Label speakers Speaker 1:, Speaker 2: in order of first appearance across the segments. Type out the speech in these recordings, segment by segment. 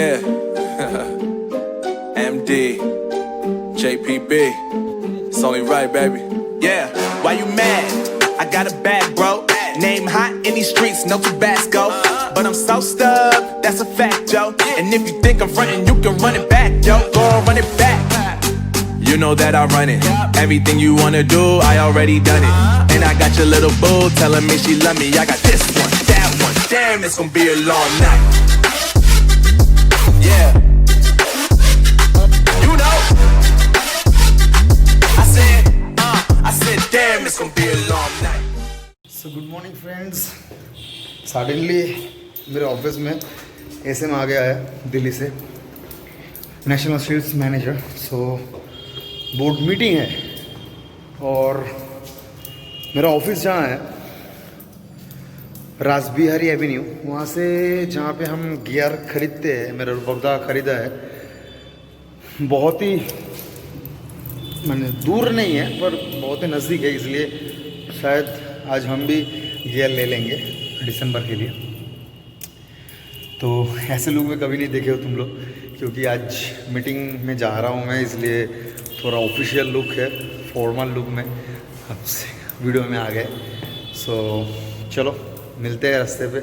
Speaker 1: Yeah. MD. JPB. It's only right, baby.
Speaker 2: Yeah, why you mad? I got a bag, bro. Name hot in these streets, no Tabasco. But I'm so stuck, that's a fact, yo. And if you think I'm frontin', you can run it back, yo. Go on, run it back. You know that I run it. Everything you wanna do, I already done it. And I got your little boo telling me she love me. I got this one, that one. Damn, it's gonna be a long night. Yeah. You know. I said, damn, it's gonna be a long night.
Speaker 3: So good morning friends. Suddenly मेरे office में SM आ गया है दिल्ली से, national sales manager. सो board meeting है और मेरा office जहाँ है रासबिहारी एवेन्यू, वहाँ से जहाँ पे हम गियर खरीदते हैं, मेरा बगदा ख़रीदा है, बहुत ही मैंने दूर नहीं है पर बहुत ही नज़दीक है, इसलिए शायद आज हम भी गियर ले लेंगे दिसंबर के लिए। तो ऐसे लुक में कभी नहीं देखे हो तुम लोग, क्योंकि आज मीटिंग में जा रहा हूँ मैं, इसलिए थोड़ा ऑफिशियल लुक है, फॉर्मल लुक में अब से वीडियो में आ गए। सो चलो मिलते हैं रास्ते पे।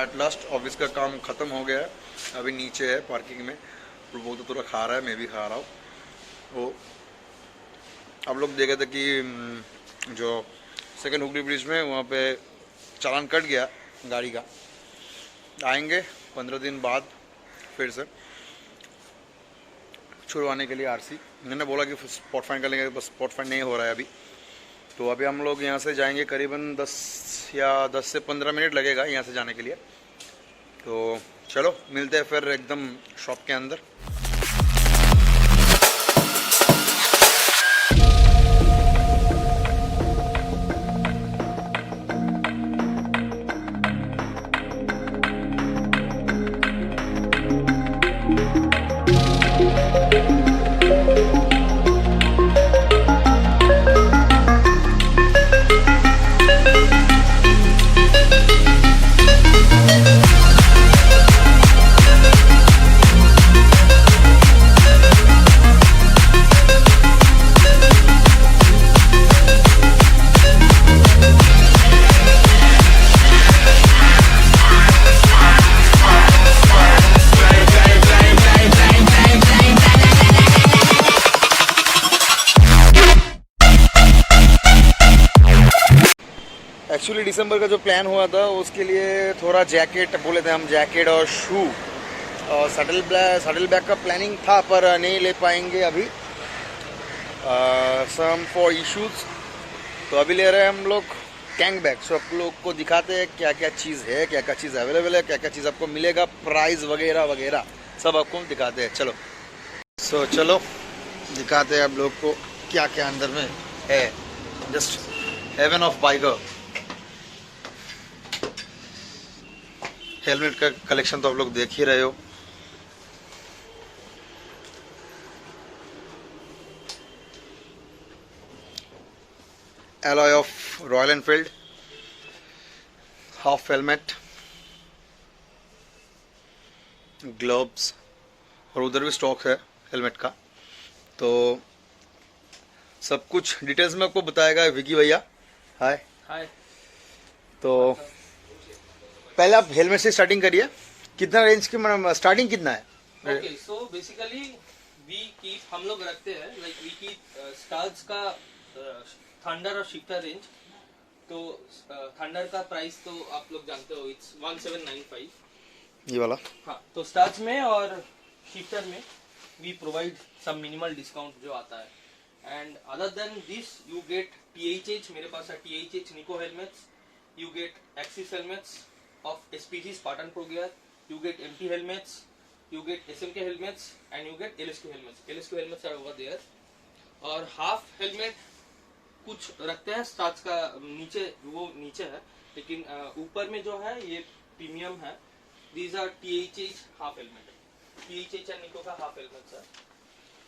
Speaker 3: एट लास्ट ऑफिस का काम ख़त्म हो गया है, अभी नीचे है पार्किंग में, वो तो थोड़ा खा रहा है, मैं भी खा रहा हूँ। वो आप लोग देखे थे कि जो सेकंड हुगली ब्रिज में वहाँ पे चालान कट गया गाड़ी का, आएंगे 15 दिन बाद फिर से छुड़वाने के लिए आरसी। मैंने बोला कि स्पॉट फाइन कर लेंगे, बस स्पॉट फाइन नहीं हो रहा है अभी। तो अभी हम लोग यहाँ से जाएंगे, करीबन 10 से 15 मिनट लगेगा यहाँ से जाने के लिए। तो चलो मिलते हैं फिर एकदम शॉप के अंदर। एक्चुअली दिसंबर का जो प्लान हुआ था उसके लिए थोड़ा जैकेट बोले थे हम, जैकेट और शू और सडल बैग का प्लानिंग था, पर नहीं ले पाएंगे अभी, सम फॉर इश्यूज। तो अभी ले रहे हैं हम लोग कैंग बैग। सो आप लोग को दिखाते हैं क्या क्या चीज़ है, क्या क्या चीज़ अवेलेबल है, क्या क्या चीज़ आपको मिलेगा, प्राइस वगैरह वगैरह सब आपको दिखाते हैं। चलो चलो दिखाते हैं आप लोग को क्या क्या अंदर में है, just heaven of biker. Helmet का कलेक्शन तो आप लोग देख ही रहे हो। Alloy of Royal Enfield, half helmet, gloves, और उधर भी स्टॉक है हेलमेट का। तो सब कुछ डिटेल्स में आपको बताएगा विकी भैया। हाय
Speaker 4: हाय।
Speaker 3: तो पहले आप हेलमेट से स्टार्टिंग करिए। कितना रेंज की मतलब स्टार्टिंग कितना है?
Speaker 4: ओके, सो बेसिकली हम लोग रखते हैं लाइक वी कीप स्टार्स का थंडर और शिफ्टर रेंज। तो थंडर का प्राइस तो आप लोग जानते हो, इट्स 1795
Speaker 3: ये वाला।
Speaker 4: हाँ, तो स्टार्स में और शिफ्टर में we provide some minimal discount जो आता है। And other than this you get THH, मेरे पास है THH निको helmets, you get Axxis helmets of SPG Spartan Pro Gear, you get MT helmets, you get SMK helmets and you get LSQ helmets. LSQ helmets are over there. और half helmet कुछ रखते हैं starch का नीचे, वो नीचे है, लेकिन ऊपर में जो है ये प्रीमियम है। These are THH half helmet, THH and निको का हाफ हेलमेट है।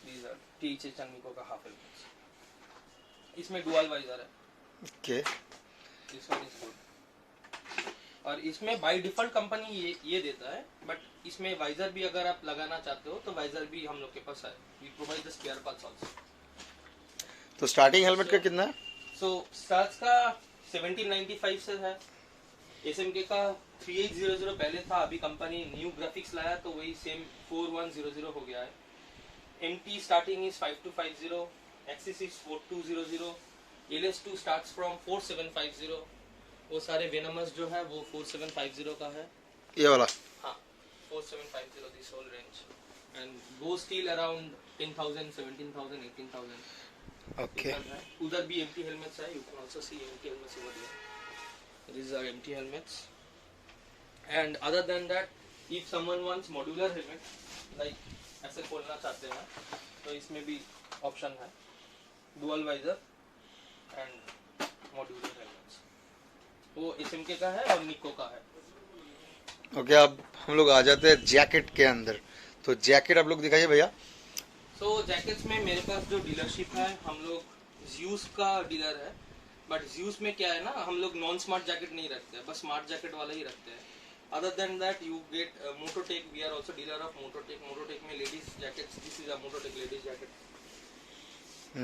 Speaker 4: These are THH and निको का हाफ हेलमेट। इसमें डुअल वाइजर है।
Speaker 3: Okay,
Speaker 4: This one is good. और इसमें बाय डिफॉल्ट कंपनी ये देता है, बट इसमें वाइजर भी अगर आप लगाना चाहते हो तो वाइजर भी हम लोग के पास है। We provide the spare parts also.
Speaker 3: तो स्टार्टिंग हेलमेट का कितना है?
Speaker 4: सो स्टार्स का 1795 से है। SMK का 3800 पहले था, अभी कंपनी न्यू ग्राफिक्स लाया तो वही सेम 4100 हो गया है। MT starting is 5250, axis is 4200, LS2 starts from 4750। वो सारे वेनमस जो है वो 4750 का है।
Speaker 3: ये वाला?
Speaker 4: हाँ, 4750 this whole range and go still around 10,000, 17,000, 18,000।
Speaker 3: Okay,
Speaker 4: उधर भी MT हेलमेट्स है, you can also see MT helmets over there. These are MT helmets. And other than that, if someone wants modular helmet, like ऐसे खोलना चाहते हैं तो इसमें भी ऑप्शन है, dual visor and modular helmets. वो SMK का है और निको का है।
Speaker 3: ओके, अब हम लोग आ जाते हैं जैकेट के अंदर। तो जैकेट आप लोग दिखाइए भैया।
Speaker 4: सो जैकेट्स में मेरे पास जो डीलरशिप है, हम लोग ज़्यूस का डीलर है, बट ज़्यूस में क्या है ना, हम लोग नॉन स्मार्ट जैकेट नहीं रखते हैं, बस स्मार्ट जैकेट वाला ही रखते हैं। Other than that you get Mototech, we are also dealer of Mototech. Mototech में ladies jackets, this is a Mototech ladies jacket.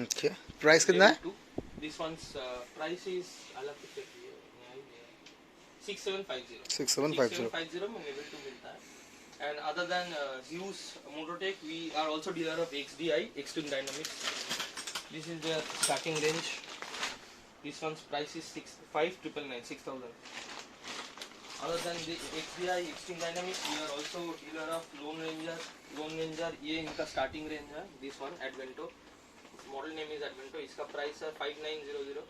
Speaker 3: Okay, price कितना है?
Speaker 4: दिस वंस प्राइस इज अलग से 6750
Speaker 3: 6750
Speaker 4: में लेवल 2 मिलता है। And other than Zeus Mototech, we are also dealer of XDI, extreme dynamics. This is their starting range. This one's price is 6,599, 6,000। Other than the XDI, extreme dynamics, we are also dealer of lone ranger, ये इनका starting range है। This one Advento, model name is Advento, इसका price है 5900।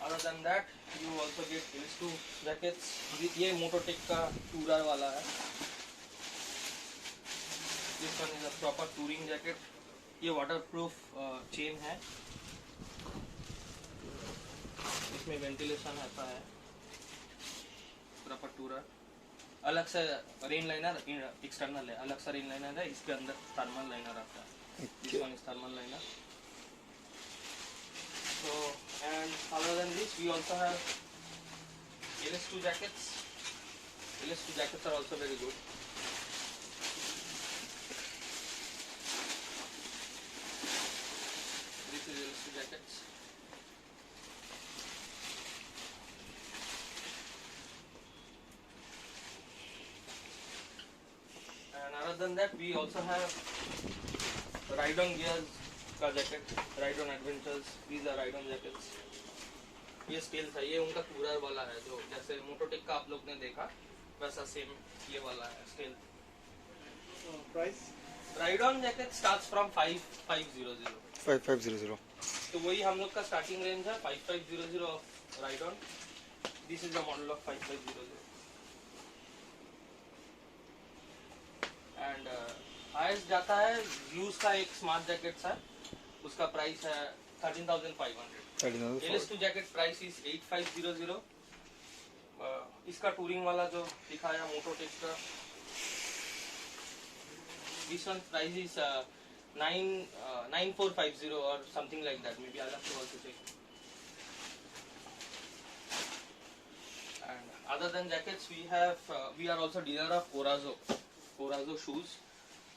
Speaker 4: Other than that, you also get LS2 jackets. ये मोटोटेक का tourer वाला है। This one is a proper touring jacket. ये waterproof चेन है, इसमें वेंटिलेशन आता है, प्रॉपर टूरर। अलग से रेन लाइनर एक्सटर्नल है, अलग से रेन लाइनर है, इसके अंदर थर्मल लाइनर आता है। This one is thermal liner. So, and other than this, we also have LS2 jackets. LS2 jackets are also very good. This is LS2 jackets. And other than that, we also have ride-on gears का jacket, ride-on adventures, these are ride-on jackets. ये stealth है, ये उनका tourer वाला है, जो जैसे मोटोटेक का आप लोग ने देखा वैसा सेम ये वाला है stealth. Price ride-on jacket starts from 5500।
Speaker 3: 5500।
Speaker 4: तो वही हम लोग का स्टार्टिंग रेंज है 5500 of ride-on. This is the model of 5500 and highest जाता है यूज का एक स्मार्ट जैकेट है, उसका प्राइस है 13,500। LS2 jacket price is 8500। इसका टूरिंग वाला जो दिखाया मोटोटेक का, दिस वन प्राइस इज 9450 और something like that, may be I have to also check. And other than jackets, we are also dealer of Corazo shoes.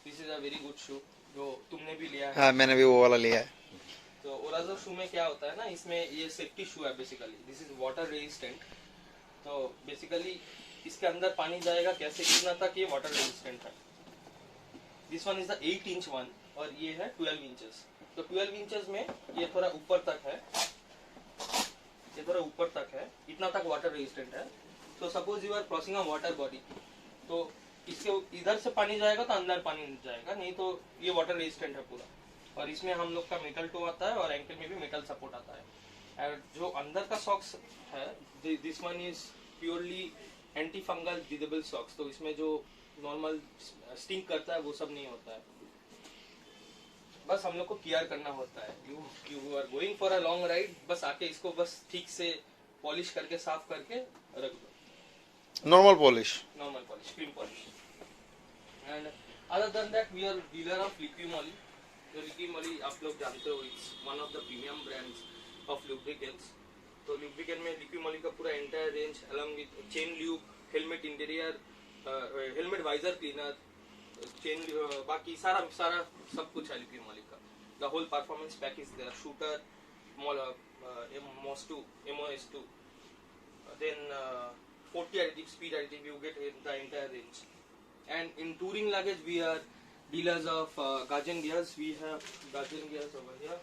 Speaker 4: This is a very good shoe जो तुमने भी लिया है।
Speaker 3: हाँ, मैंने भी वो वाला लिया है।
Speaker 4: तो Corazo shoe में क्या होता है ना, इसमें ये सेफ्टी शू है basically. This is water resistant. तो बेसिकली इसके अंदर पानी जाएगा कैसे, इतना तक ये वाटर रेजिस्टेंट है। This one is the 8 inch one और ये है 12 इंचेस। तो 12 इंचेस में ये थोड़ा ऊपर तक है, ये थोड़ा ऊपर तक है, इतना तक वाटर रेजिस्टेंट है। तो suppose you are crossing a water body, तो इसके इधर से पानी जाएगा तो अंदर पानी जाएगा, नहीं तो ये वाटर रेजिस्टेंट है पूरा। और इसमें हम लोग का मेटल टो आता है और एंकल में भी मेटल सपोर्ट आता है। और जो अंदर का सॉक्स है, this one is purely anti fungal breathable socks. तो इसमें जो नॉर्मल स्टिंक करता है वो सब नहीं होता है, बस हम लोग को केयर करना होता है। You are going for a long ride, बस आके इसको बस ठीक से पॉलिश करके साफ करके रख दो।
Speaker 3: Normal polish,
Speaker 4: cream polish. And other than that we are dealer of Liqui Moly. जो लिक्विमोली आप लोग जानते हो, it's one of the premium brands of lubricants. तो लुब्रिकेंट में लिक्विमोली का पूरा entire range along with chain lube, helmet interior, helmet visor cleaner, chain, बाकी सारा सब कुछ है लिक्विमोली का। The whole performance pack is there, shooter, MOS2, then 40 additive, speed additive, you get the entire range. And in touring luggage, we are dealers of Gajan Gears. We have Gajan Gears over here.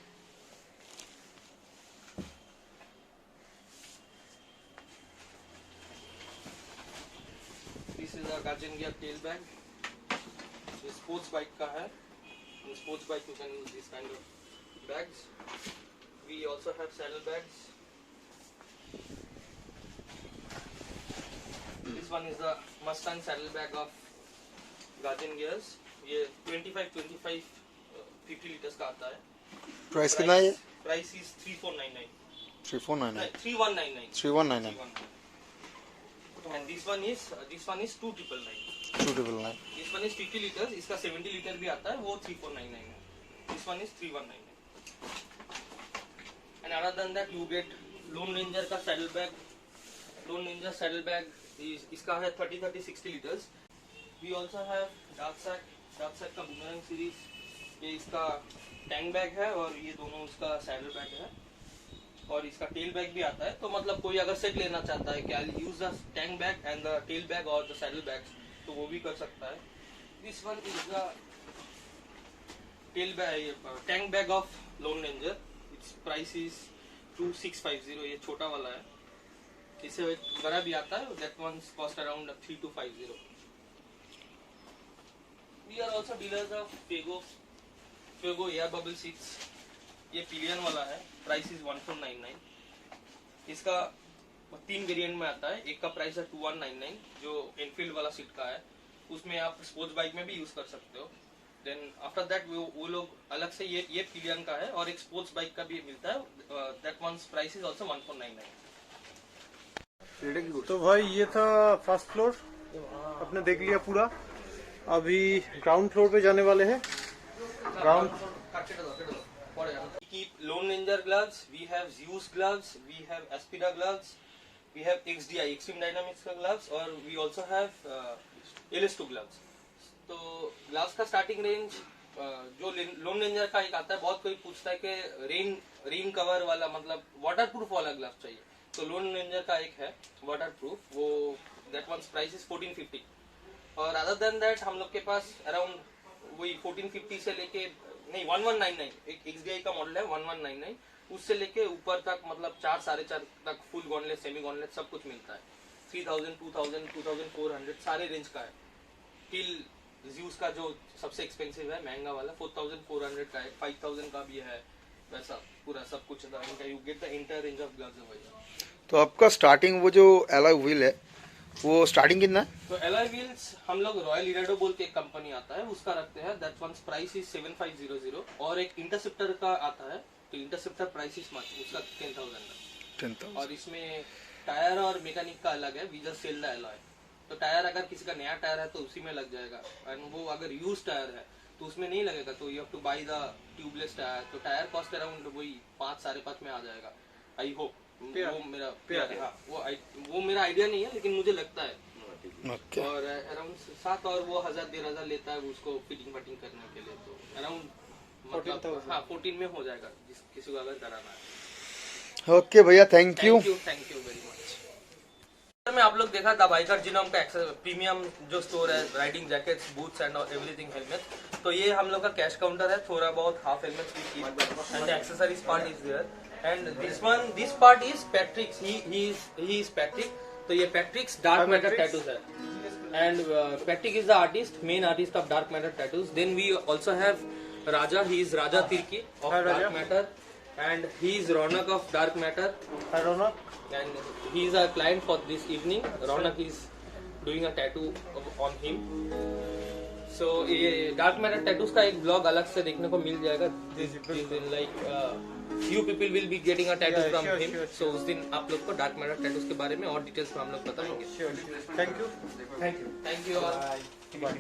Speaker 4: This is a Gajan Gear tail bag. ये sports bike का है। In sports bike you can use this kind of bags. We also have saddle bags. This one is the Mustang saddle bag of Gajan Gears. ये 25 50 litres का आता है।
Speaker 3: Price कितना है?
Speaker 4: Price is 3499।
Speaker 3: 3499
Speaker 4: 3199
Speaker 3: 3199
Speaker 4: And this one is 2999।
Speaker 3: 299
Speaker 4: This one is 50 liters, इसका 70 litre भी आता है, वो 3499 है। This one is 3199। And other than that you get Lone Ranger का saddle bag। Lone Ranger saddle bag इसका है 30-60 liters। We also have Dark Sack का बूमरैंग सीरीज, ये इसका टैंक बैग है और ये दोनों उसका सैडल बैग है। और इसका टेल बैग भी आता है। तो मतलब कोई अगर सेट लेना चाहता है कि I use the tank bag and the tail bag और द सैडल बैग, तो वो भी कर सकता है। This one is the tail bag, tank bag of lone ranger. Its price is 2650। ये छोटा वाला है, इससे बड़ा भी आता है। That one cost around 3250। We are also dealers of फेगो एयर बबल सीट्स। ये पिलियन वाला है, प्राइस इज 1499। इसका 3 वेरिएंट में आता है। एक का प्राइस है 2199 जो एनफील्ड वाला सीट का है, उसमें आप स्पोर्ट्स बाइक में भी यूज कर सकते हो। देन आफ्टर दैट वो लोग अलग से ये पिलियन का है और एक स्पोर्ट्स बाइक का भी मिलता है। That one's price is also 1499।
Speaker 5: तो भाई ये था फर्स्ट फ्लोर, अपने देख लिया पूरा। अभी ग्राउंड फ्लोर पे जाने वाले हैं। Ground
Speaker 4: Keep Lone Ranger gloves, we have Zeus gloves, we have Aspida gloves, we have XDI, Extreme Dynamics का gloves, और we also have LS2 gloves। तो ग्लव्स का स्टार्टिंग रेंज जो Lone Ranger का एक आता है, बहुत कोई पूछता है कि रेन कवर वाला, मतलब वाटर प्रूफ वाला ग्लव्स चाहिए। तो Lone Ranger का एक है वाटर प्रूफ, वो दैट वंस प्राइस इज 1450। और अदर देन दैट हम लोग के पास अराउंड वही 1450 से लेके नहीं 1199, एक XDI का मॉडल है 1199, उससे लेके ऊपर तक मतलब 4 साढ़े 4 तक फुल गॉनलेस, सेमी गॉनलेस सब कुछ मिलता है। 3000, 2000, 2400 सारे रेंज का है। टिल ज़्यूस का जो सबसे एक्सपेंसिव है महंगा वाला 4400 का है, 5000 का भी है, वैसा पूरा सब कुछ है। You get the entire range of gloves.
Speaker 3: तो आपका स्टार्टिंग वो जो एलॉय व्हील है वो स्टार्टिंग कितना है?
Speaker 4: तो एलॉय व्हील्स हम लोग रॉयल इराडो बोल के एक कंपनी आता है उसका रखते हैं, दैट वंस प्राइस इज 7500 और एक इंटरसेप्टर का आता है तो इंटरसेप्टर प्राइस इज मच, उसका 10,000 और इसमें टायर और मैकेनिक का अलग है, we just sell the alloy. तो टायर अगर किसी का नया टायर है तो उसी में लग जाएगा एंड वो अगर यूज टायर है तो उसमें नहीं लगेगा, तो you have to buy the tubeless tyre. तो टायर कॉस्ट अराउंड वही 5-5.5 में आ जाएगा आई होप। वो मेरा हाँ, वो मेरा आइडिया नहीं है लेकिन मुझे लगता है
Speaker 3: Okay.
Speaker 4: और अराउंड 7 और वो 1,000-1,500 लेता है उसको फिटिंग वटिंग करने के लिए, तो अराउंड
Speaker 5: 14,000
Speaker 4: हाँ 14 में हो जाएगा जिस किसी को अगर कराना है।
Speaker 3: ओके भैया, thank you.
Speaker 4: Thank you very much. में आप लोग देखा था बाइकर जिनोम का प्रीमियम जो स्टोर है, riding jackets, boots and everything helmet. तो ये हम लोग का कैश काउंटर है, थोड़ा बहुत half helmet and accessories part is there and this part is Patrick's, he is Patrick. तो ये पैट्रिक्स डार्क मैटर टैटूज है and Patrick is the artist, main artist of Dark Matter Tattoos. Then we also have Raja, he is Raja Tirkey of Dark Matter and he is Ronak of Dark Matter.
Speaker 5: Hi Ronak.
Speaker 4: And he is a client for this evening. Ronak is doing a tattoo on him. So ये Dark Matter tattoos का एक blog अलग से देखने को मिल जाएगा। Like few people will be getting a tattoo from him. So उस दिन आप लोग को Dark Matter tattoos के बारे में और डिटेल्स में हम लोग बताएंगे।
Speaker 5: Sure. Thank you.
Speaker 4: Thank you all.
Speaker 5: Bye.